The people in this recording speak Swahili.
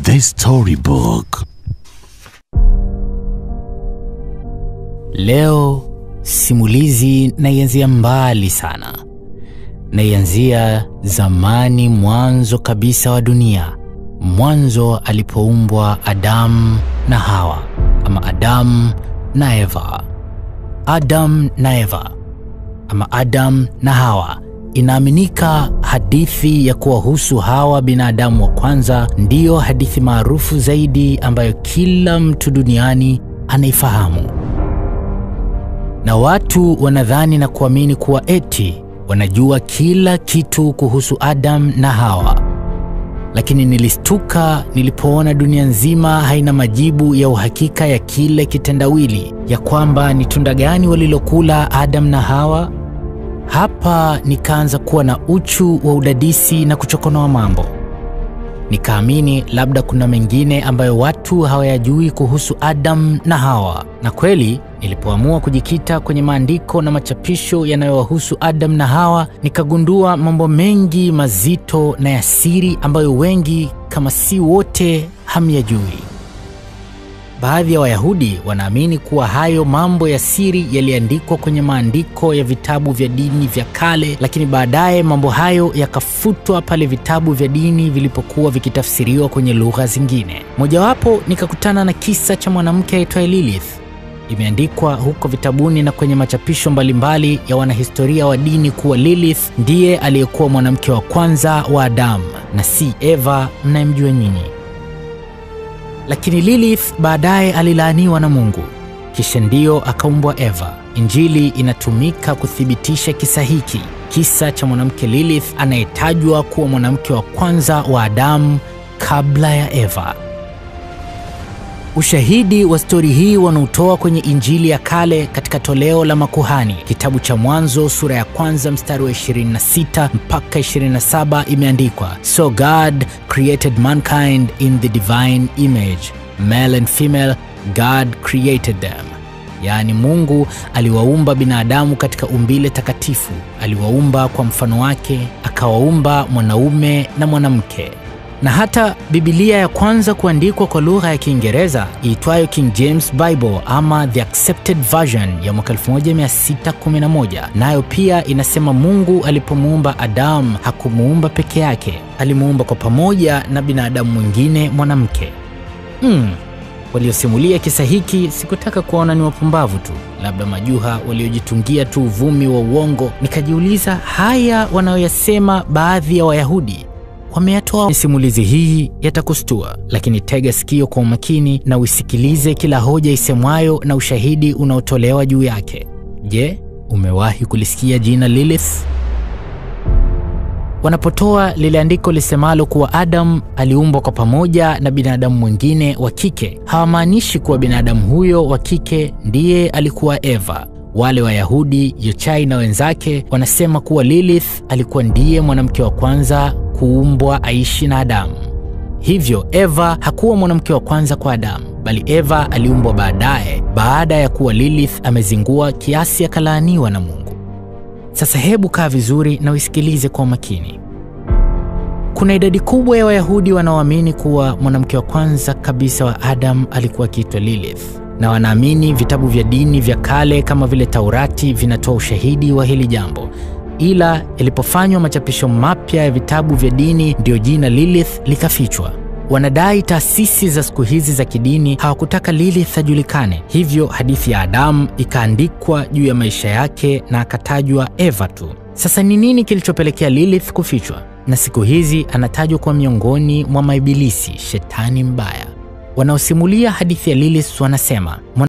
The Storybook. Leo simulizi naianzia mbali sana. Naianzia zamani, mwanzo kabisa wa dunia. Mwanzo alipoumbwa Adam na Hawa, ama Adam na Eva. Adam na Eva, ama Adam na Hawa. Inaaminika hadithi ya kuwahusu Hawa, binadamu wa kwanza, ndiyo hadithi maarufu zaidi ambayo kila mtu duniani anaifahamu. Na watu wanadhani na kuamini kuwa eti wanajua kila kitu kuhusu Adam na Hawa. Lakini nilistuka nilipoona dunia nzima haina majibu ya uhakika ya kile kitendawili, ya kwamba ni tunda gani walilokula Adam na Hawa. Hapa nikaanza kuwa na uchu wa udadisi na kuchokonoa mambo. Nikaamini labda kuna mengine ambayo watu hawayajui kuhusu Adam na Hawa. Na kweli nilipoamua kujikita kwenye maandiko na machapisho yanayowahusu Adam na Hawa, nikagundua mambo mengi mazito na ya siri ambayo wengi kama si wote hamyajui. Baadhi ya Wayahudi wanaamini kuwa hayo mambo ya siri yaliandikwa kwenye maandiko ya vitabu vya dini vya kale, lakini baadaye mambo hayo yakafutwa pale vitabu vya dini vilipokuwa vikitafsiriwa kwenye lugha zingine. Mojawapo nikakutana na kisa cha mwanamke aitwaye Lilith. Imeandikwa huko vitabuni na kwenye machapisho mbalimbali ya wanahistoria wa dini kuwa Lilith ndiye aliyekuwa mwanamke wa kwanza wa Adam na si Eva mnayemjua nyinyi. Lakini Lilith baadaye alilaaniwa na Mungu, kisha ndio akaumbwa Eva. Injili inatumika kuthibitisha kisa hiki, kisa cha mwanamke Lilith anayetajwa kuwa mwanamke wa kwanza wa Adamu kabla ya Eva. Ushahidi wa stori hii wanautoa kwenye Injili ya kale katika toleo la makuhani, kitabu cha Mwanzo sura ya 1 mstari wa 26 mpaka 27. Imeandikwa, So God created mankind in the divine image, male and female God created them. Yaani Mungu aliwaumba binadamu katika umbile takatifu, aliwaumba kwa mfano wake, akawaumba mwanaume na mwanamke. Na hata Biblia ya kwanza kuandikwa kwa lugha ya Kiingereza iitwayo King James Bible ama The Accepted Version ya mwaka 1611, nayo pia inasema Mungu alipomuumba Adam hakumuumba peke yake, alimuumba kwa pamoja na binadamu mwingine mwanamke. Waliosimulia kisa hiki sikutaka kuona ni wapumbavu tu, labda majuha waliojitungia tu uvumi wa uongo. Nikajiuliza, haya wanayoyasema baadhi ya Wayahudi wameyatoa. Simulizi hii yatakustua, lakini tega sikio kwa umakini na usikilize kila hoja isemwayo na ushahidi unaotolewa juu yake. Je, umewahi kulisikia jina Lilith? Wanapotoa lile andiko lisemalo kuwa Adam aliumbwa kwa pamoja na binadamu mwingine wa kike, hawamaanishi kuwa binadamu huyo wa kike ndiye alikuwa Eva. Wale Wayahudi, Yochai na wenzake, wanasema kuwa Lilith alikuwa ndiye mwanamke wa kwanza kuumbwa aishi na Adamu. Hivyo Eva hakuwa mwanamke wa kwanza kwa Adamu, bali Eva aliumbwa baadaye, baada ya kuwa Lilith amezingua kiasi akalaaniwa na Mungu. Sasa hebu kaa vizuri na usikilize kwa makini. Kuna idadi kubwa ya Wayahudi wanaoamini kuwa mwanamke wa kwanza kabisa wa Adam alikuwa akiitwa Lilith, na wanaamini vitabu vya dini vya kale kama vile Taurati vinatoa ushahidi wa hili jambo. Ila ilipofanywa machapisho mapya ya vitabu vya dini, ndio jina Lilith likafichwa. Wanadai taasisi za siku hizi za kidini hawakutaka Lilith ajulikane, hivyo hadithi ya Adam ikaandikwa juu ya maisha yake na akatajwa Eva tu. Sasa ni nini kilichopelekea Lilith kufichwa? Na siku hizi anatajwa kwa miongoni mwa maibilisi, shetani mbaya. Wanaosimulia hadithi ya Lilith wanasema